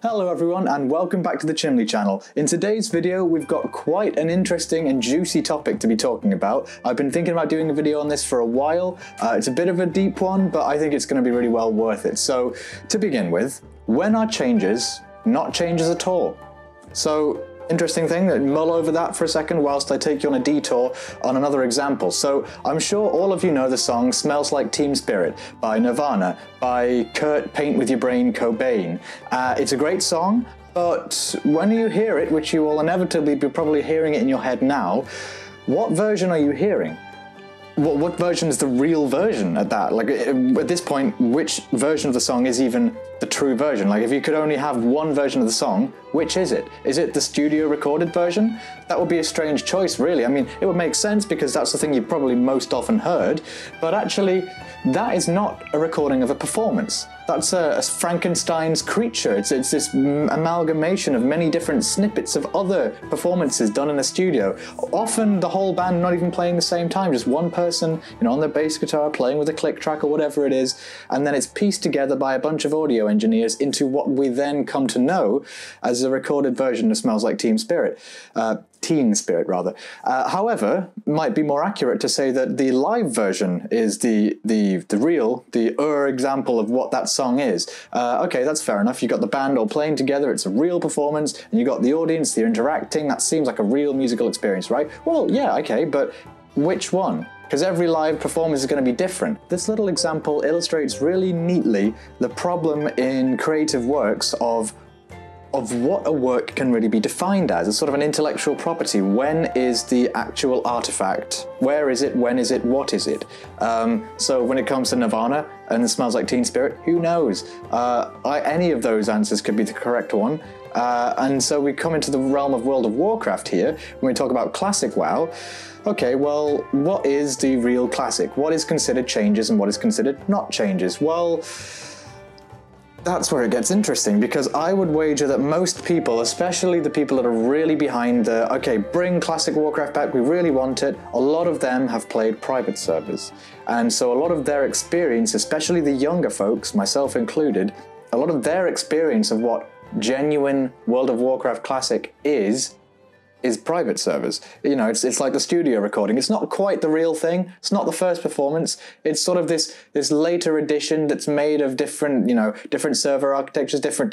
Hello everyone and welcome back to the Chimney channel. In today's video we've got quite an interesting and juicy topic to be talking about. I've been thinking about doing a video on this for a while. It's a bit of a deep one, but I think it's going to be really well worth it. So to begin with, when are changes not changes at all? So interesting thing, mull over that for a second whilst I take you on a detour on another example. So I'm sure all of you know the song Smells Like Teen Spirit by Nirvana, by Kurt Paint With Your Brain Cobain. It's a great song, but when you hear it, which you will inevitably be probably hearing it in your head now, what version are you hearing? What version is the real version at that? Like, at this point, which version of the song is even the true version? Like, if you could only have one version of the song, which is it? Is it the studio recorded version? That would be a strange choice, really. I mean, it would make sense because that's the thing you've probably most often heard, but actually, that is not a recording of a performance. That's a Frankenstein's creature. It's this amalgamation of many different snippets of other performances done in a studio. Often the whole band not even playing the same time, just one person, on their bass guitar playing with a click track or whatever it is, and then it's pieced together by a bunch of audio engineers into what we then come to know as a recorded version of Smells Like Teen Spirit. Teen Spirit, rather. However, might be more accurate to say that the live version is the real, example of what that song is. Okay, that's fair enough. You got the band all playing together, it's a real performance, and you got the audience, they're interacting, that seems like a real musical experience, right? Well, yeah, okay, but which one? Because every live performance is going to be different. This little example illustrates really neatly the problem in creative works of what a work can really be defined as. It's sort of an intellectual property. When is the actual artifact? Where is it? When is it? What is it? So when it comes to Nirvana and It Smells Like Teen Spirit, who knows? Any of those answers could be the correct one. And so we come into the realm of World of Warcraft here, when we talk about classic WoW. Okay, well, what is the real classic? What is considered changes and what is considered not changes? Well, that's where it gets interesting, because I would wager that most people, especially the people that are really behind the, okay, bring classic Warcraft back, we really want it, a lot of them have played private servers. And so a lot of their experience, especially the younger folks, myself included, a lot of their experience of what genuine World of Warcraft Classic is private servers. It's like the studio recording. It's not quite the real thing. It's not the first performance. It's sort of this later edition that's made of different, different server architectures, different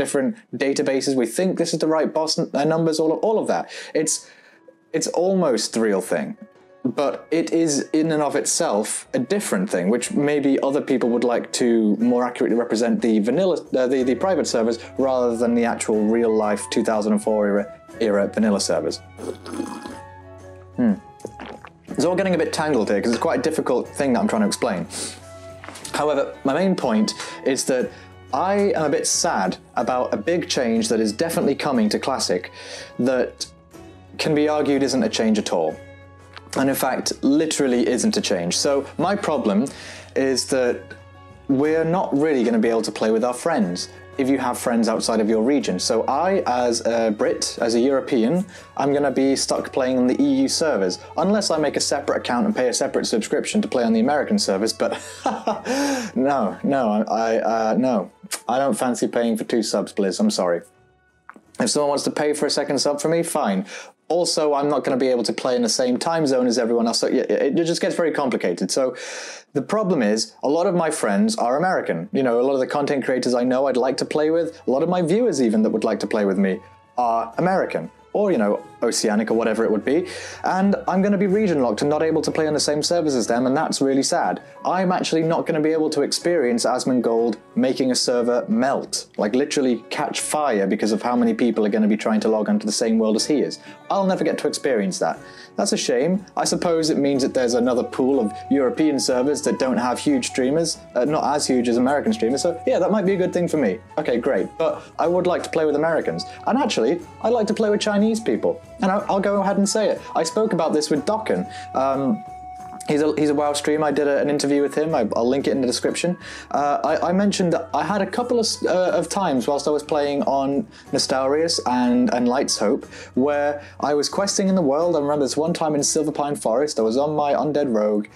databases. We think this is the right boss numbers, all of that. It's almost the real thing. But it is in and of itself a different thing, which maybe other people would like to more accurately represent the vanilla, the private servers rather than the actual real life 2004 era vanilla servers. It's all getting a bit tangled here because it's quite a difficult thing that I'm trying to explain. However, my main point is that I am a bit sad about a big change that is definitely coming to Classic that can be argued isn't a change at all. And in fact, literally isn't a change. So my problem is that we're not really going to be able to play with our friends if you have friends outside of your region. So I, as a Brit, as a European, I'm going to be stuck playing on the EU servers, unless I make a separate account and pay a separate subscription to play on the American servers, but no, I don't fancy paying for 2 subs, Blizz, I'm sorry. If someone wants to pay for a second sub for me, fine. Also, I'm not going to be able to play in the same time zone as everyone else, so it just gets very complicated. So the problem is, a lot of my friends are American. A lot of the content creators I know I'd like to play with, a lot of my viewers even that would like to play with me are American. Or, Oceanic or whatever it would be, and I'm going to be region locked and not able to play on the same servers as them, and that's really sad. I'm actually not going to be able to experience Asmongold making a server melt, like literally catch fire because of how many people are going to be trying to log onto the same world as he is. I'll never get to experience that. That's a shame. I suppose it means that there's another pool of European servers that don't have huge streamers, not as huge as American streamers, so yeah, that might be a good thing for me. Okay, great, but I would like to play with Americans, and actually, I'd like to play with Chinese people, and I'll go ahead and say it. I spoke about this with Dokken. He's a WoW streamer. I did an interview with him. I'll link it in the description. I mentioned that I had a couple of times whilst I was playing on Nostalrius and Light's Hope where I was questing in the world. I remember this one time in Silverpine Forest. I was on my undead rogue,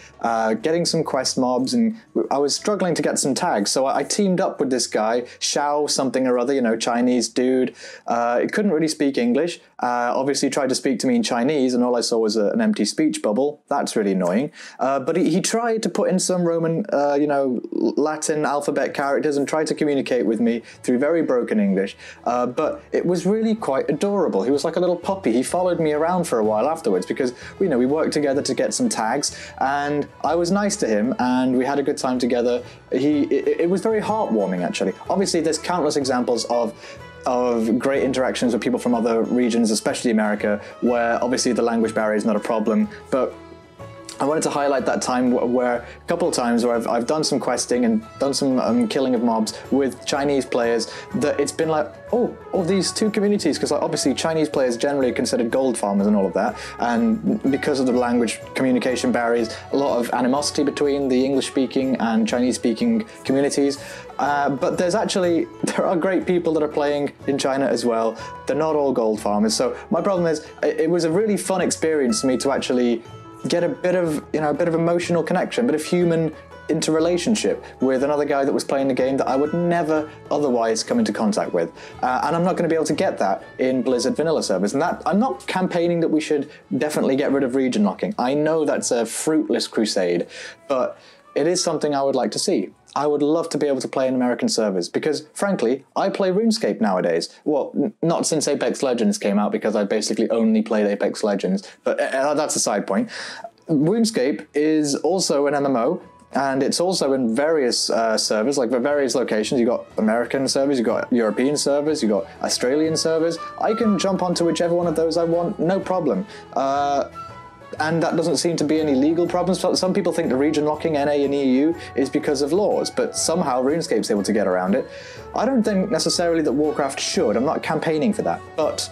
getting some quest mobs, and I was struggling to get some tags. So I teamed up with this guy, Xiao something or other, you know, Chinese dude. He couldn't really speak English. Obviously tried to speak to me in Chinese, and all I saw was an empty speech bubble. That's really annoying. But he tried to put in some Roman, you know, Latin alphabet characters and tried to communicate with me through very broken English. But it was really quite adorable. He was like a little puppy. He followed me around for a while afterwards because, you know, we worked together to get some tags, and I was nice to him, and we had a good time together. It was very heartwarming, actually. Obviously, there's countless examples of great interactions with people from other regions, especially America, where obviously the language barrier is not a problem. But I wanted to highlight that time where a couple of times where I've done some questing and done some killing of mobs with Chinese players, that it's been like, oh, these two communities, because obviously Chinese players generally are considered gold farmers and all of that, and because of the language communication barriers, a lot of animosity between the English-speaking and Chinese-speaking communities. But there are great people that are playing in China as well. They're not all gold farmers. So my problem is, it was a really fun experience for me to actually get a bit of emotional connection, a bit of human interrelationship with another guy that was playing the game that I would never otherwise come into contact with. And I'm not going to be able to get that in Blizzard vanilla servers. And that, I'm not campaigning that we should definitely get rid of region locking. I know that's a fruitless crusade, but it is something I would like to see. I would love to be able to play in American servers because, frankly, I play RuneScape nowadays. Well, not since Apex Legends came out, because I basically only played Apex Legends, but that's a side point. RuneScape is also an MMO, and it's also in various servers, like various locations. You've got American servers, you've got European servers, you've got Australian servers. I can jump onto whichever one of those I want, no problem. And that doesn't seem to be any legal problems. Some people think the region locking NA and EU is because of laws, but somehow RuneScape's able to get around it. I don't think necessarily that Warcraft should. I'm not campaigning for that, but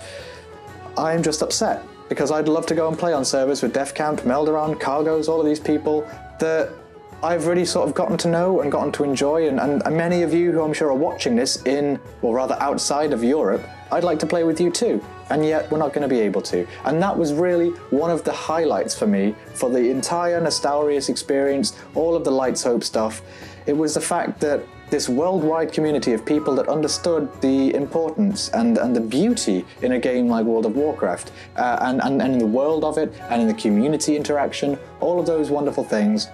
I'm just upset because I'd love to go and play on servers with Def Camp, Melderon, Cargos, all of these people that I've really sort of gotten to know and gotten to enjoy, and many of you who I'm sure are watching this in, or rather outside of Europe, I'd like to play with you too, and yet we're not going to be able to. And that was really one of the highlights for me for the entire Nostalrius experience, all of the Light's Hope stuff. It was the fact that this worldwide community of people that understood the importance and the beauty in a game like World of Warcraft, and in the world of it, and in the community interaction, all of those wonderful things.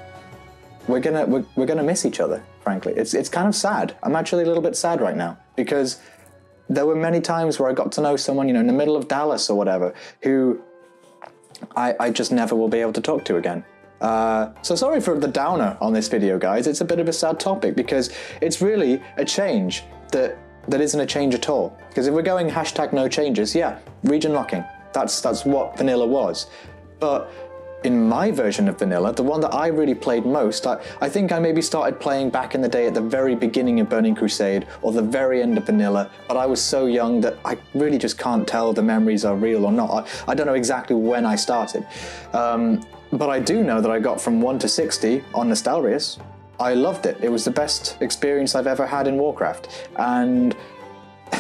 We're gonna miss each other, frankly. It's kind of sad. I'm actually a little bit sad right now because there were many times where I got to know someone, you know, in the middle of Dallas or whatever, who I just never will be able to talk to again. So sorry for the downer on this video, guys. It's a bit of a sad topic because it's really a change that isn't a change at all. Because if we're going hashtag no changes, yeah, region locking. That's what vanilla was. But in my version of vanilla, the one that I really played most, I think I maybe started playing back in the day at the very beginning of Burning Crusade or the very end of vanilla, but I was so young that I really just can't tell the memories are real or not. I don't know exactly when I started. But I do know that I got from 1 to 60 on Nostalrius. I loved it. It was the best experience I've ever had in Warcraft. And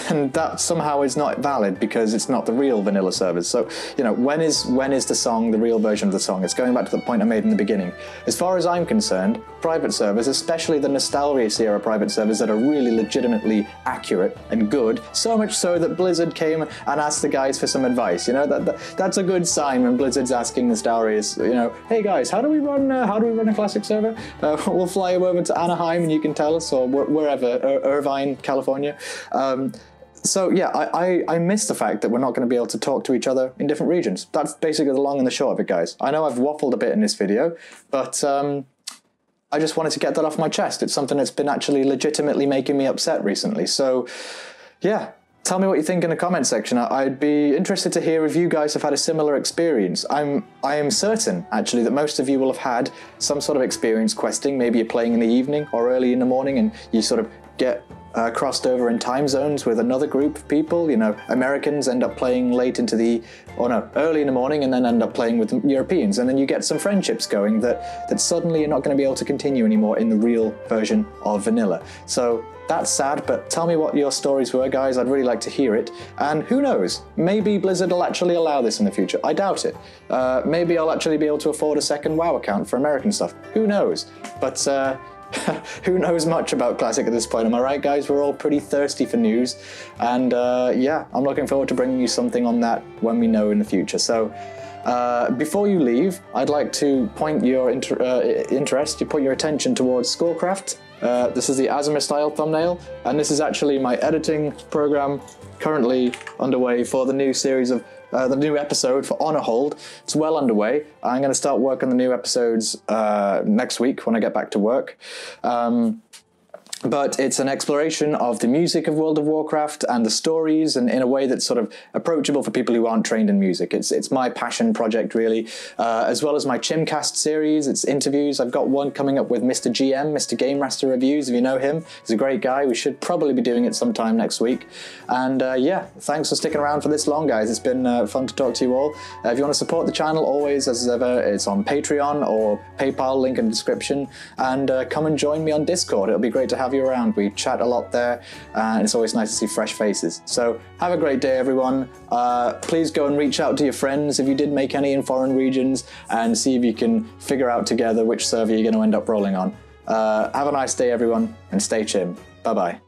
that somehow is not valid because it's not the real vanilla servers. So, you know, when is the song the real version of the song? It's going back to the point I made in the beginning. As far as I'm concerned, private servers, especially the Nostalrius era private servers that are really legitimately accurate and good, so much so that Blizzard came and asked the guys for some advice. You know, that's a good sign when Blizzard's asking Nostalrius, you know, hey guys, how do we run a classic server? We'll fly you over to Anaheim and you can tell us, or wherever, Irvine, California. So yeah, I miss the fact that we're not going to be able to talk to each other in different regions. That's basically the long and the short of it, guys. I know I've waffled a bit in this video, but I just wanted to get that off my chest. It's something that's been actually legitimately making me upset recently. So yeah, tell me what you think in the comment section. I'd be interested to hear if you guys have had a similar experience. I am certain, actually, that most of you will have had some sort of experience questing. Maybe you're playing in the evening or early in the morning and you sort of get crossed over in time zones with another group of people. You know, Americans end up playing late into early in the morning, and then end up playing with Europeans, and then you get some friendships going that suddenly you're not going to be able to continue anymore in the real version of vanilla. So that's sad, but tell me what your stories were, guys. I'd really like to hear it. And who knows, maybe Blizzard will actually allow this in the future. I doubt it. Maybe I'll actually be able to afford a second WoW account for American stuff. Who knows? But who knows much about Classic at this point, am I right, guys? We're all pretty thirsty for news. And yeah, I'm looking forward to bringing you something on that when we know in the future. So before you leave, I'd like to point your your attention towards Skullcraft. This is the Asimov style thumbnail, and this is actually my editing program currently underway for the new series of the new episode for Honor Hold. It's well underway. I'm going to start work on the new episodes next week when I get back to work. But it's an exploration of the music of World of Warcraft and the stories, and in a way that's sort of approachable for people who aren't trained in music. It's my passion project, really, as well as my Chimcast series. It's interviews. I've got one coming up with Mr. GM, Mr. Game Master Reviews, if you know him. He's a great guy. We should probably be doing it sometime next week. And yeah, thanks for sticking around for this long, guys. It's been fun to talk to you all. If you want to support the channel, always, as ever, it's on Patreon or PayPal, link in the description. And come and join me on Discord. It'll be great to have you around. We chat a lot there, and it's always nice to see fresh faces. So have a great day, everyone. Please go and reach out to your friends if you did make any in foreign regions, and see if you can figure out together which server you're going to end up rolling on. Have a nice day, everyone, and stay chim. Bye-bye.